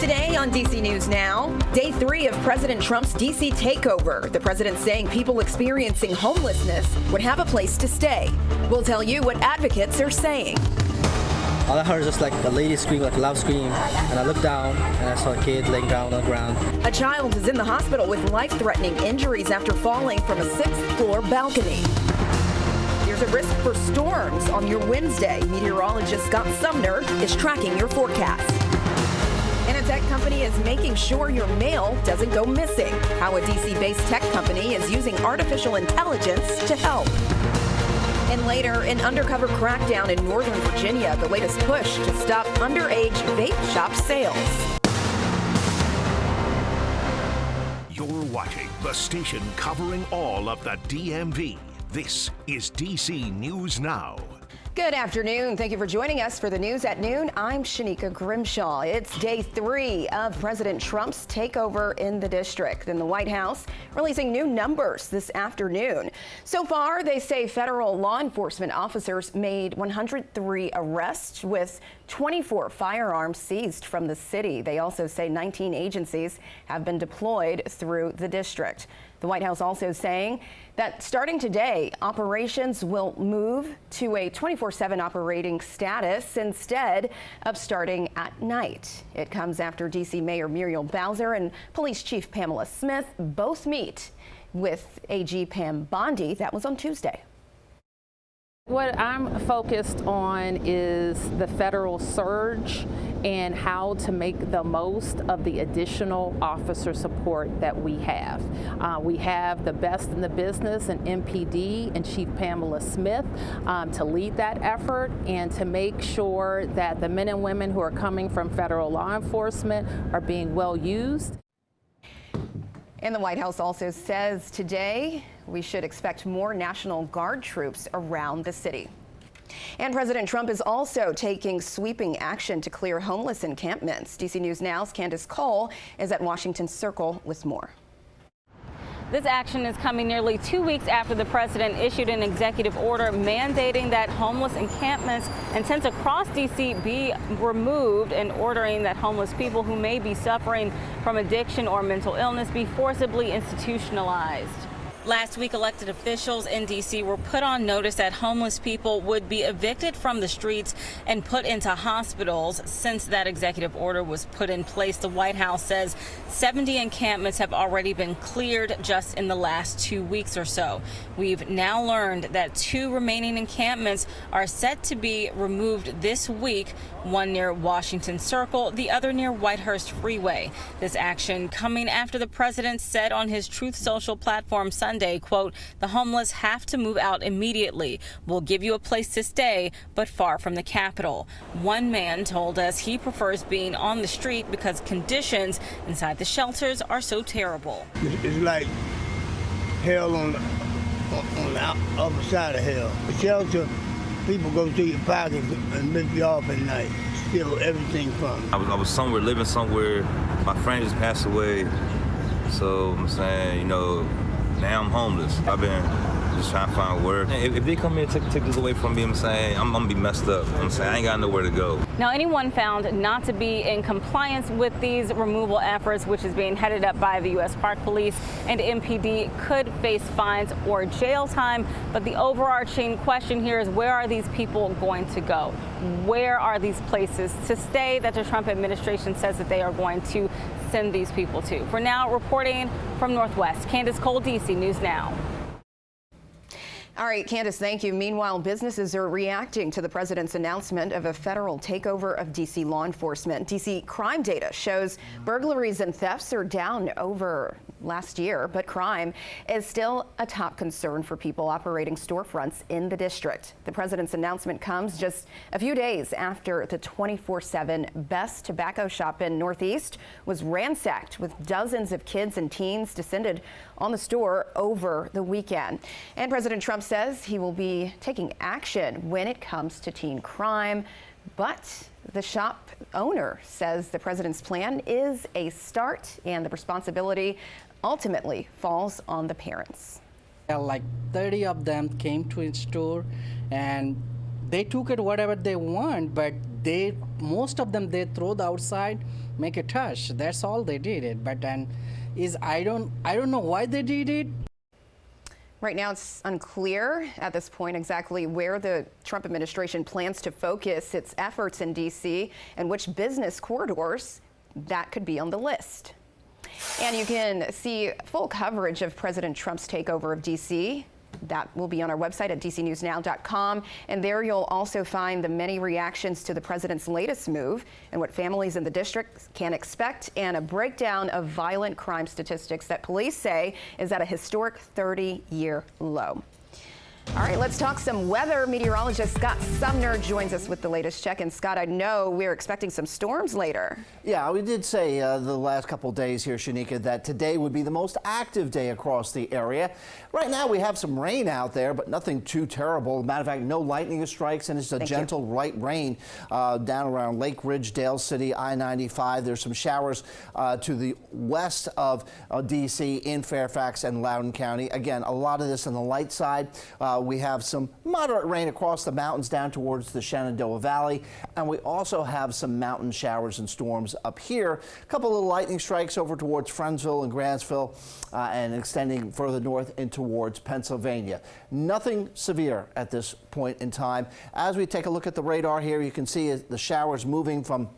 Today on DC News Now, day 3 of President Trump's DC takeover. The president saying people experiencing homelessness would have a place to stay. We'll tell you what advocates are saying. All I heard was just like a lady scream, like a loud scream, and I looked down and I saw a kid laying down on the ground. A child is in the hospital with life-threatening injuries after falling from a 6th-floor balcony. There's a risk for storms on your Wednesday. Meteorologist Scott Sumner is tracking your forecast. And a tech company is making sure your mail doesn't go missing. How a DC-based tech company is using artificial intelligence to help. And later, an undercover crackdown in Northern Virginia, the latest push to stop underage vape shop sales. You're watching the station covering all of the DMV. This is DC News Now. Good afternoon. Thank you for joining us for the news at noon. I'm Shanika Grimshaw. It's day 3 of President Trump's takeover in the district. And the White House releasing new numbers this afternoon. So far, they say federal law enforcement officers made 103 arrests with 24 firearms seized from the city. They also say 19 agencies have been deployed through the district. The White House also saying that starting today, operations will move to a 24/7 operating status instead of starting at night. It comes after D.C. Mayor Muriel Bowser and Police Chief Pamela Smith both meet with AG Pam Bondi. That was on Tuesday. What I'm focused on is the federal surge and how to make the most of the additional officer support that we have. We have the best in the business in MPD and Chief Pamela Smith to lead that effort and to make sure that the men and women who are coming from federal law enforcement are being well used. And the White House also says today we should expect more National Guard troops around the city. And President Trump is also taking sweeping action to clear homeless encampments. DC News Now's Candace Cole is at Washington Circle with more. This action is coming nearly 2 weeks after the president issued an executive order mandating that homeless encampments and tents across D.C. be removed and ordering that homeless people who may be suffering from addiction or mental illness be forcibly institutionalized. Last week, elected officials in D.C. were put on notice that homeless people would be evicted from the streets and put into hospitals. Since that executive order was put in place, the White House says 70 encampments have already been cleared just in the last 2 weeks or so. We've now learned that 2 remaining encampments are set to be removed this week, one near Washington Circle, the other near Whitehurst Freeway. This action coming after the president said on his Truth Social platform Sunday, quote, "The homeless have to move out immediately. We'll give you a place to stay, but far from the Capitol." One man told us he prefers being on the street because conditions inside the shelters are so terrible. It's like hell on the other side of hell. The shelter, people go through your pockets and lift you off at night, steal everything from you. I was somewhere, living somewhere. My friend just passed away. So I'm saying, now I'm homeless. I've been just trying to find work. If they come here and take this away from me, I'm saying I'm gonna be messed up. I'm saying I ain't got nowhere to go. Now, anyone found not to be in compliance with these removal efforts, which is being headed up by the U.S. Park Police and MPD, could face fines or jail time. But the overarching question here is, where are these people going to go? Where are these places to stay that the Trump administration says that they are going to send these people to? For now, reporting from Northwest, Candace Cole, DC News Now. All right, Candace, thank you. Meanwhile, businesses are reacting to the president's announcement of a federal takeover of D.C. law enforcement. D.C. crime data shows burglaries and thefts are down over last year, but crime is still a top concern for people operating storefronts in the district. The president's announcement comes just a few days after the 24/7 Best Tobacco Shop in Northeast was ransacked, with dozens of kids and teens descended on the store over the weekend. And President Trump says he will be taking action when it comes to teen crime, but the shop owner says the president's plan is a start and the responsibility ultimately falls on the parents. Like 30 of them came to his store and they took it whatever they want, but most of them, they throw the outside, make a touch. That's all they did it. But then I don't know why they did it. Right now, it's unclear at this point exactly where the Trump administration plans to focus its efforts in D.C. and which business corridors that could be on the list. And you can see full coverage of President Trump's takeover of D.C. That will be on our website at dcnewsnow.com. And there you'll also find the many reactions to the president's latest move and what families in the district can expect, and a breakdown of violent crime statistics that police say is at a historic 30-year low. All right, let's talk some weather. Meteorologist Scott Sumner joins us with the latest check. And Scott, I know we're expecting some storms later. Yeah, we did say the last couple of days here, Shanika, that today would be the most active day across the area. Right now we have some rain out there, but nothing too terrible. Matter of fact, no lightning strikes, and it's a gentle light rain down around Lake Ridge, Dale City, I-95. There's some showers to the west of D.C. in Fairfax and Loudoun County. Again, a lot of this on the light side. We have some moderate rain across the mountains down towards the Shenandoah Valley, and we also have some mountain showers and storms up here. A couple of lightning strikes over towards Friendsville and Grantsville, and extending further north in towards Pennsylvania. Nothing severe at this point in time. As we take a look at the radar here, you can see the showers moving from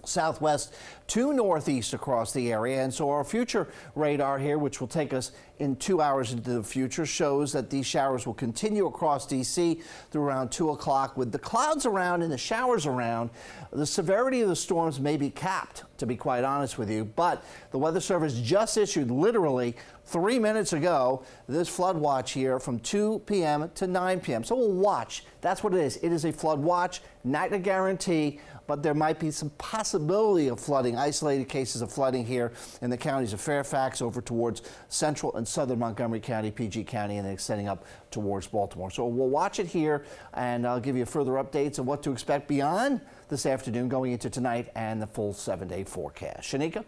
southwest to northeast across the area. And so our future radar here, which will take us in 2 hours into the future, shows that these showers will continue across D.C. through around 2 o'clock. With the clouds around and the showers around, the severity of the storms may be capped, to be quite honest with you. But the Weather Service just issued, literally 3 minutes ago, this flood watch here from 2 p.m. to 9 p.m. So we'll watch. That's what it is. It is a flood watch, not a guarantee, but there might be some possibility of flooding, isolated cases of flooding here in the counties of Fairfax over towards central and southern Montgomery County, PG County, and then extending up towards Baltimore. So we'll watch it here, and I'll give you further updates on what to expect beyond this afternoon going into tonight and the full 7-day forecast. Shanika?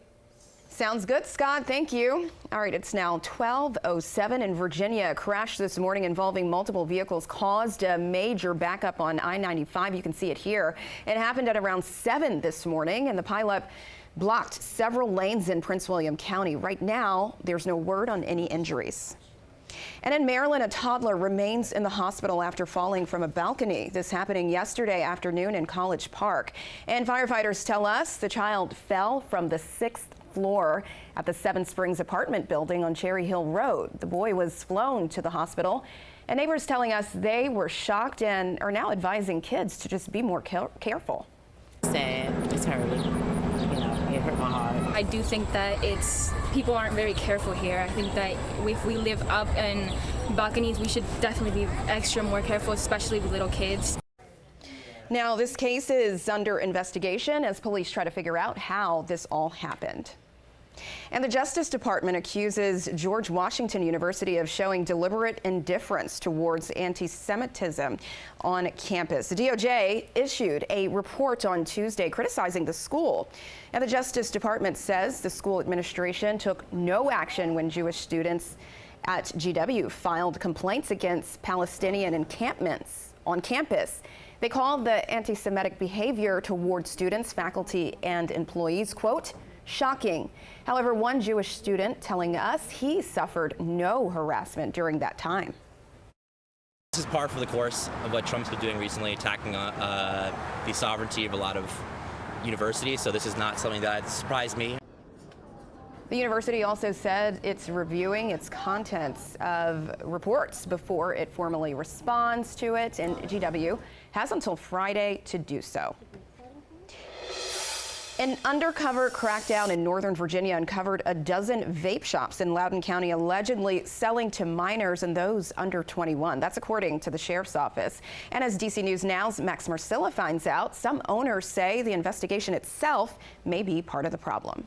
Sounds good, Scott. Thank you. All right, it's now 12:07 in Virginia. A crash this morning involving multiple vehicles caused a major backup on I-95. You can see it here. It happened at around 7 this morning, and the pileup blocked several lanes in Prince William County. Right now, there's no word on any injuries. And in Maryland, a toddler remains in the hospital after falling from a balcony. This happening yesterday afternoon in College Park. And firefighters tell us the child fell from the 6th floor at the Seven Springs apartment building on Cherry Hill Road. The boy was flown to the hospital, and neighbors telling us they were shocked and are now advising kids to just be more careful. Sad. It's hurting. You know, it hurt my heart. I do think that people aren't very careful here. I think that if we live up in balconies, we should definitely be extra more careful, especially with little kids. Now, this case is under investigation as police try to figure out how this all happened. And the Justice Department accuses George Washington University of showing deliberate indifference towards anti-Semitism on campus. The DOJ issued a report on Tuesday criticizing the school. And the Justice Department says the school administration took no action when Jewish students at GW filed complaints against Palestinian encampments on campus. They called the anti-Semitic behavior toward students, faculty, and employees, quote, shocking. However, one Jewish student telling us he suffered no harassment during that time. This is par for the course of what Trump's been doing recently, attacking the sovereignty of a lot of universities. So this is not something that surprised me. The university also said it's reviewing its contents of reports before it formally responds to it, and GW has until Friday to do so. An undercover crackdown in Northern Virginia uncovered a dozen vape shops in Loudoun County allegedly selling to minors and those under 21. That's according to the sheriff's office. And as DC News Now's Max Marcilla finds out, some owners say the investigation itself may be part of the problem.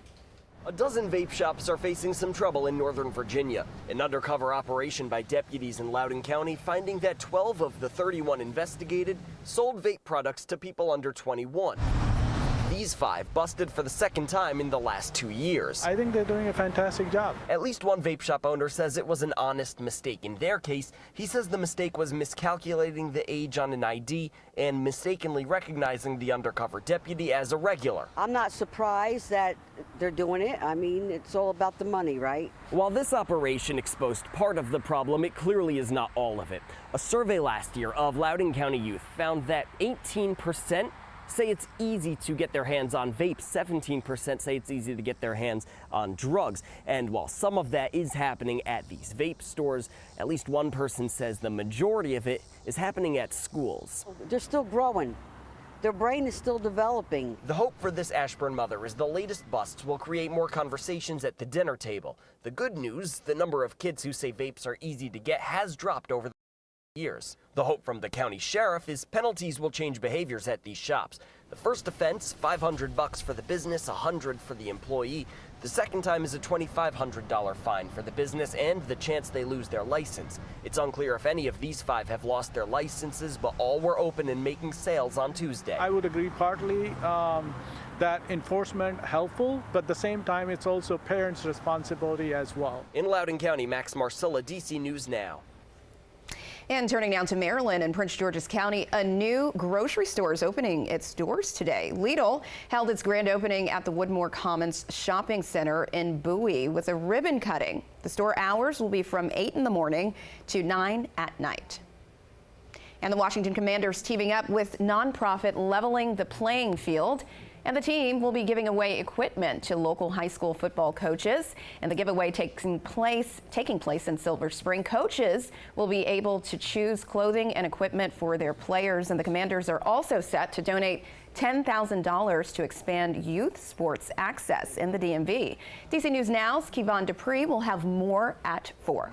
A dozen vape shops are facing some trouble in Northern Virginia. An undercover operation by deputies in Loudoun County finding that 12 of the 31 investigated sold vape products to people under 21. These 5 busted for the second time in the last 2 years. I think they're doing a fantastic job. At least one vape shop owner says it was an honest mistake. In their case, he says the mistake was miscalculating the age on an ID and mistakenly recognizing the undercover deputy as a regular. I'm not surprised that they're doing it. I mean, it's all about the money, right? While this operation exposed part of the problem, it clearly is not all of it. A survey last year of Loudoun County youth found that 18% say it's easy to get their hands on vapes, 17% say it's easy to get their hands on drugs. And while some of that is happening at these vape stores, at least one person says the majority of it is happening at schools. They're still growing. Their brain is still developing. The hope for this Ashburn mother is the latest busts will create more conversations at the dinner table. The good news, the number of kids who say vapes are easy to get has dropped over the years. The hope from the county sheriff is penalties will change behaviors at these shops. The first offense, $500 for the business, $100 for the employee. The second time is a $2,500 fine for the business and the chance they lose their license. It's unclear if any of these 5 have lost their licenses, but all were open and making sales on Tuesday. I would agree partly that enforcement helpful, but at the same time it's also parents' responsibility as well. In Loudoun County, Max Marcilla, DC News Now. And turning now to Maryland and Prince George's County, a new grocery store is opening its doors today. Lidl held its grand opening at the Woodmore Commons Shopping Center in Bowie with a ribbon cutting. The store hours will be from 8 in the morning to 9 at night. And the Washington Commanders teaming up with nonprofit Leveling the Playing Field. And the team will be giving away equipment to local high school football coaches. And the giveaway taking place in Silver Spring. Coaches will be able to choose clothing and equipment for their players. And the Commanders are also set to donate $10,000 to expand youth sports access in the DMV. DC News Now's Kevon Dupree will have more at 4.